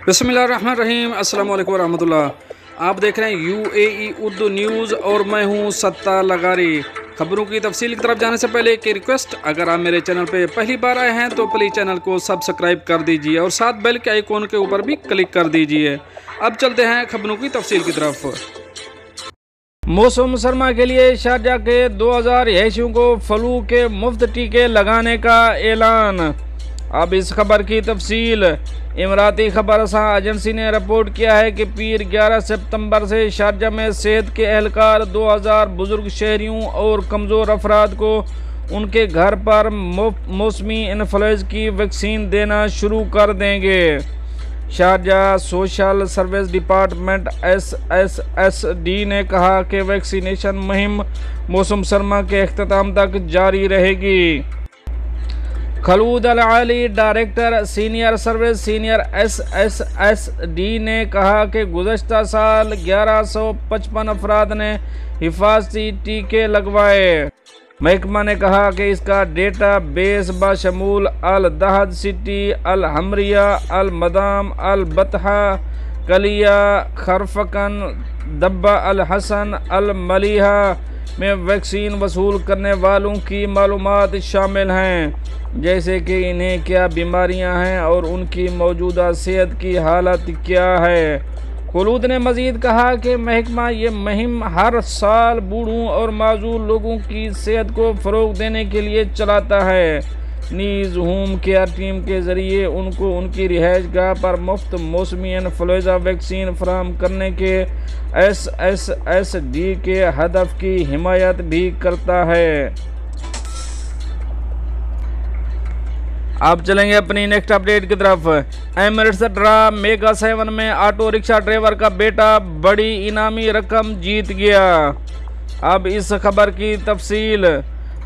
बिस्मिल्लाहिर्रहमानिर्रहीम। अस्सलाम वालेकुम रहमतुल्लाह। आप देख रहे हैं UAE उर्दू न्यूज़ और मैं हूं सत्ता लगारी। खबरों की तफसील की तरफ जाने से पहले एक रिक्वेस्ट, अगर आप मेरे चैनल पे पहली बार आए हैं तो प्लीज़ चैनल को सब्सक्राइब कर दीजिए और साथ बेल के आइकॉन के ऊपर भी क्लिक कर दीजिए। अब चलते हैं खबरों की तफसील की तरफ। मौसम सरमा के लिए शारजाह के 2000 रिहायशियों को फ्लू के मुफ्त टीके लगाने का ऐलान। अब इस खबर की तफसील। इमराती खबर रसां एजेंसी ने रिपोर्ट किया है कि पीर 11 सितंबर से शारजाह में सेहत के एहलकार 2000 बुजुर्ग शहरियों और कमज़ोर अफराद को उनके घर पर मौसमी इन्फ्लुएंजा की वैक्सीन देना शुरू कर देंगे। Sharjah social service department SSSD ने कहा कि वैक्सीनेशन मुहिम मौसम सरमा के अख्ताम तक जारी रहेगी। खलूद अल आली, director senior service senior SSSD ने कहा कि गुज़श्ता साल 1155 अफराद ने हिफाजती टीके लगवाए। महकमा ने कहा कि इसका डेटा बेस बशमूल अल दहद सिटी, अल हमरिया, अल मदाम, अल बतहा, कलिया, खरफकन, दब्बा अल हसन, अल मलिहा में वैक्सीन वसूल करने वालों की मालूमात शामिल हैं, जैसे कि इन्हें क्या बीमारियां हैं और उनकी मौजूदा सेहत की हालत क्या है। खलूद ने मज़ीद कहा कि महकमा ये मुहिम हर साल बूढ़ों और माजूर लोगों की सेहत को फ़रोग़ देने के लिए चलाता है। नीज़ होम केयर टीम के ज़रिए उनको उनकी रिहाइश गाह पर मुफ्त मौसमी इन्फ्लुएंजा वैक्सीन फराहम करने के SSSD के हदफ की हिमायत भी करता है। अब चलेंगे अपनी नेक्स्ट अपडेट की तरफ। एमिरेट्स ड्रा मेगा 7 में ऑटो रिक्शा ड्राइवर का बेटा बड़ी इनामी रकम जीत गया। अब इस खबर की तफसील।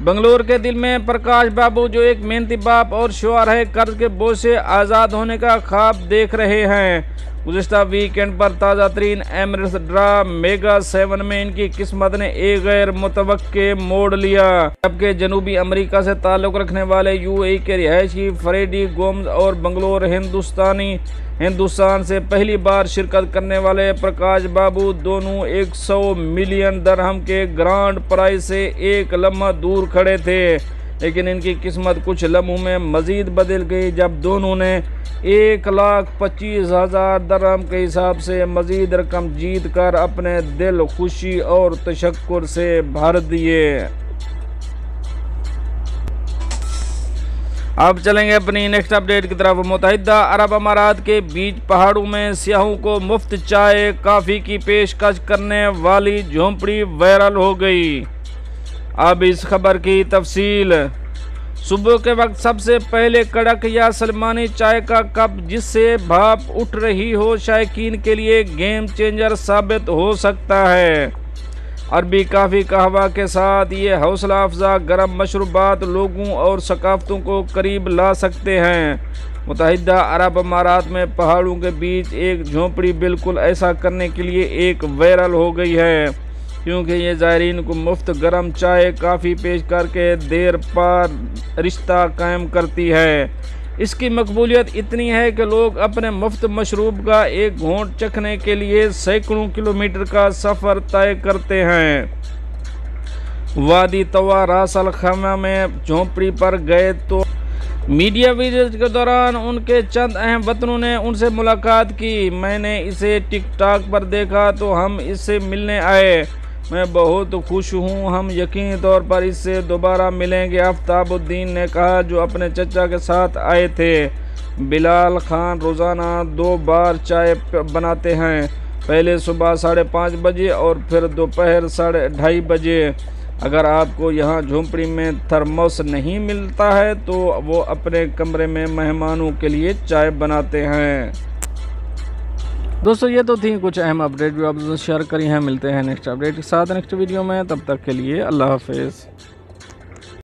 बंगलोर के दिल में प्रकाश बाबू, जो एक मेहनती बाप और शौहर है, कर्ज के बोझ से आज़ाद होने का ख्वाब देख रहे हैं। गुज़श्ता वीकेंड पर ताज़ा तरीन एमिरेट्स ड्रा मेगा 7 में इनकी किस्मत ने एक गैर मुतवक्के मोड़ लिया, जबकि जनूबी अमेरिका से ताल्लुक़ रखने वाले UAE के रिहायशी फ्रेडी गोम्स और बंगलोर हिंदुस्तान से पहली बार शिरकत करने वाले प्रकाश बाबू दोनों 100 मिलियन दरहम के ग्रांड प्राइज से एक लम्हा दूर खड़े थे, लेकिन इनकी किस्मत कुछ लम्हों में मज़ीद बदल गई जब दोनों ने 1,25,000 दरहम के हिसाब से मज़ीद रकम जीत कर अपने दिल खुशी और तशक्कुर से भर दिए। अब चलेंगे अपनी नेक्स्ट अपडेट की तरफ। मुत्तहिदा अरब अमारात के बीच पहाड़ों में सियाहों को मुफ्त चाय काफ़ी की पेशकश करने वाली झोंपड़ी वायरल हो गई। अब इस खबर की तफसील। सुबह के वक्त सबसे पहले कड़क या सलमानी चाय का कप जिससे भाप उठ रही हो, शायकीन के लिए गेम चेंजर साबित हो सकता है। अरबी काफ़ी कहवा के साथ ये हौसला अफजा गर्म मशरूबात लोगों और सकाफ़तों को करीब ला सकते हैं। मुत्तहिदा अरब अमारात में पहाड़ों के बीच एक झोंपड़ी बिल्कुल ऐसा करने के लिए एक वायरल हो गई है, क्योंकि ये ज़ायरीन को मुफ्त गर्म चाय काफ़ी पेश करके देर पार रिश्ता कायम करती है। इसकी मकबूलियत इतनी है कि लोग अपने मुफ्त मशरूब का एक घूंट चखने के लिए सैकड़ों किलोमीटर का सफ़र तय करते हैं। वादी तवा रास अल खैमा में झोंपड़ी पर गए तो मीडिया विजिट के दौरान उनके चंद अहम वतनों ने उनसे मुलाकात की। मैंने इसे टिकटॉक पर देखा तो हम इससे मिलने आए। मैं बहुत खुश हूँ, हम यकीनी तौर पर इससे दोबारा मिलेंगे, आफ्ताबुद्दीन ने कहा, जो अपने चचा के साथ आए थे। बिलाल खान रोज़ाना 2 बार चाय बनाते हैं, पहले सुबह 5:30 बजे और फिर दोपहर 2:30 बजे। अगर आपको यहाँ झोंपड़ी में थर्मोस नहीं मिलता है तो वो अपने कमरे में मेहमानों के लिए चाय बनाते हैं। दोस्तों, ये तो थी कुछ अहम अपडेट जो आप शेयर करी हैं। मिलते हैं नेक्स्ट अपडेट के साथ नेक्स्ट वीडियो में, तब तक के लिए अल्लाह हाफिज़।